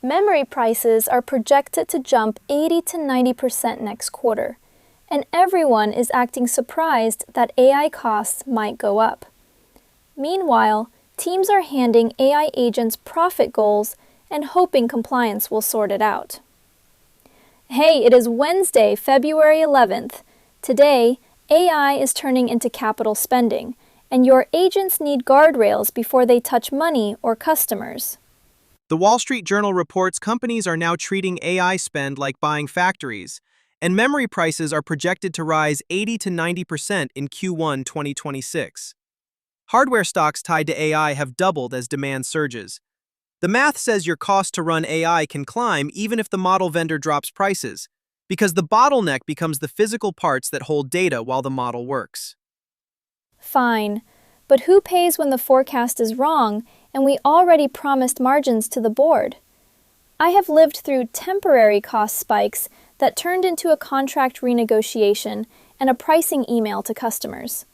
Memory prices are projected to jump 80 to 90% next quarter, and everyone is acting surprised that AI costs might go up. Meanwhile, teams are handing AI agents profit goals and hoping compliance will sort it out. Hey, it is Wednesday, February 11th. Today, AI is turning into capital spending, and your agents need guardrails before they touch money or customers. The Wall Street Journal reports companies are now treating AI spend like buying factories, and memory prices are projected to rise 80 to 90% in Q1 2026. Hardware stocks tied to AI have doubled as demand surges. The math says your cost to run AI can climb even if the model vendor drops prices, because the bottleneck becomes the physical parts that hold data while the model works. Fine, but who pays when the forecast is wrong and we already promised margins to the board? I have lived through temporary cost spikes that turned into a contract renegotiation and a pricing email to customers.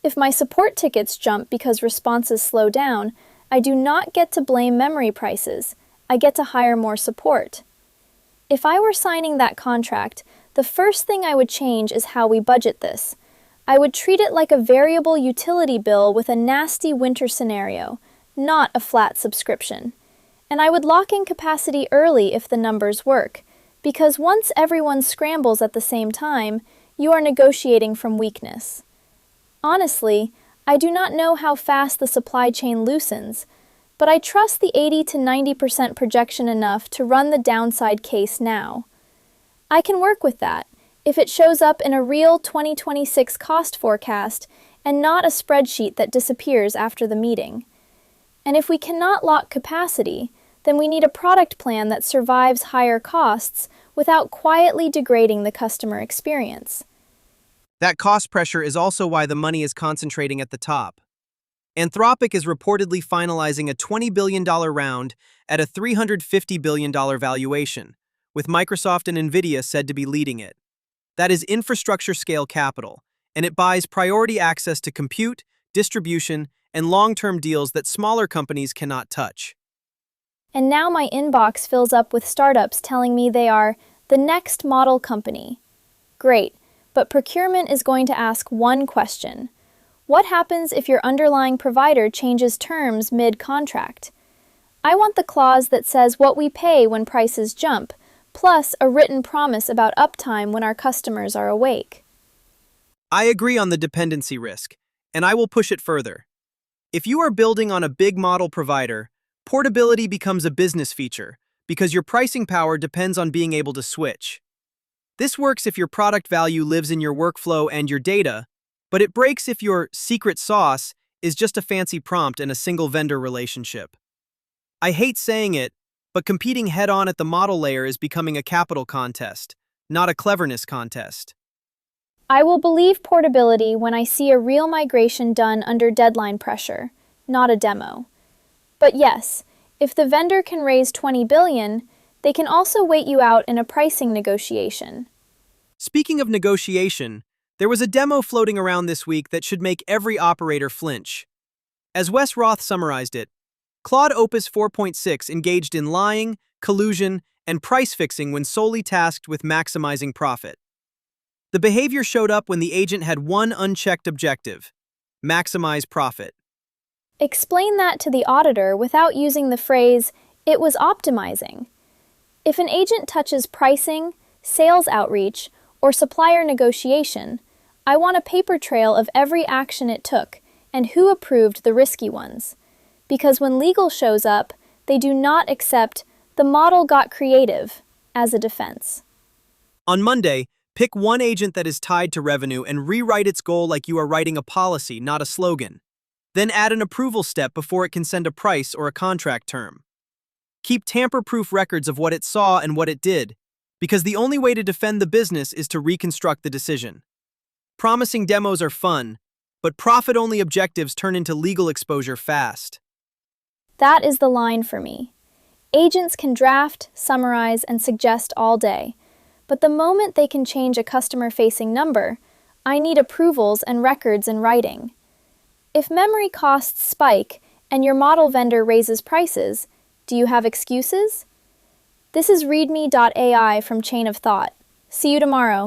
If my support tickets jump because responses slow down, I do not get to blame memory prices. I get to hire more support. If I were signing that contract, the first thing I would change is how we budget this. I would treat it like a variable utility bill with a nasty winter scenario, not a flat subscription. And I would lock in capacity early if the numbers work, because once everyone scrambles at the same time, you are negotiating from weakness. Honestly, I do not know how fast the supply chain loosens, but I trust the 80 to 90% projection enough to run the downside case now. I can work with that if it shows up in a real 2026 cost forecast and not a spreadsheet that disappears after the meeting. And if we cannot lock capacity, then we need a product plan that survives higher costs without quietly degrading the customer experience. That cost pressure is also why the money is concentrating at the top. Anthropic is reportedly finalizing a $20 billion round at a $350 billion valuation, with Microsoft and NVIDIA said to be leading it. That is infrastructure-scale capital, and it buys priority access to compute, distribution, and long-term deals that smaller companies cannot touch. And now my inbox fills up with startups telling me they are the next model company. Great, but procurement is going to ask one question. What happens if your underlying provider changes terms mid-contract? I want the clause that says what we pay when prices jump, plus a written promise about uptime when our customers are awake. I agree on the dependency risk, and I will push it further. If you are building on a big model provider, portability becomes a business feature because your pricing power depends on being able to switch. This works if your product value lives in your workflow and your data, but it breaks if your secret sauce is just a fancy prompt and a single vendor relationship. I hate saying it, but competing head-on at the model layer is becoming a capital contest, not a cleverness contest. I will believe portability when I see a real migration done under deadline pressure, not a demo. But yes, if the vendor can raise $20 billion, they can also wait you out in a pricing negotiation. Speaking of negotiation, there was a demo floating around this week that should make every operator flinch. As Wes Roth summarized it, Claude Opus 4.6 engaged in lying, collusion, and price fixing when solely tasked with maximizing profit. The behavior showed up when the agent had one unchecked objective: maximize profit. Explain that to the auditor without using the phrase, "it was optimizing." If an agent touches pricing, sales outreach, or supplier negotiation, I want a paper trail of every action it took and who approved the risky ones. Because when legal shows up, they do not accept "the model got creative" as a defense. On Monday, pick one agent that is tied to revenue and rewrite its goal like you are writing a policy, not a slogan. Then add an approval step before it can send a price or a contract term. Keep tamper-proof records of what it saw and what it did, because the only way to defend the business is to reconstruct the decision. Promising demos are fun, but profit-only objectives turn into legal exposure fast. That is the line for me. Agents can draft, summarize, and suggest all day, but the moment they can change a customer-facing number, I need approvals and records in writing. If memory costs spike and your model vendor raises prices, do you have excuses? This is readme.ai from Chain of Thought. See you tomorrow.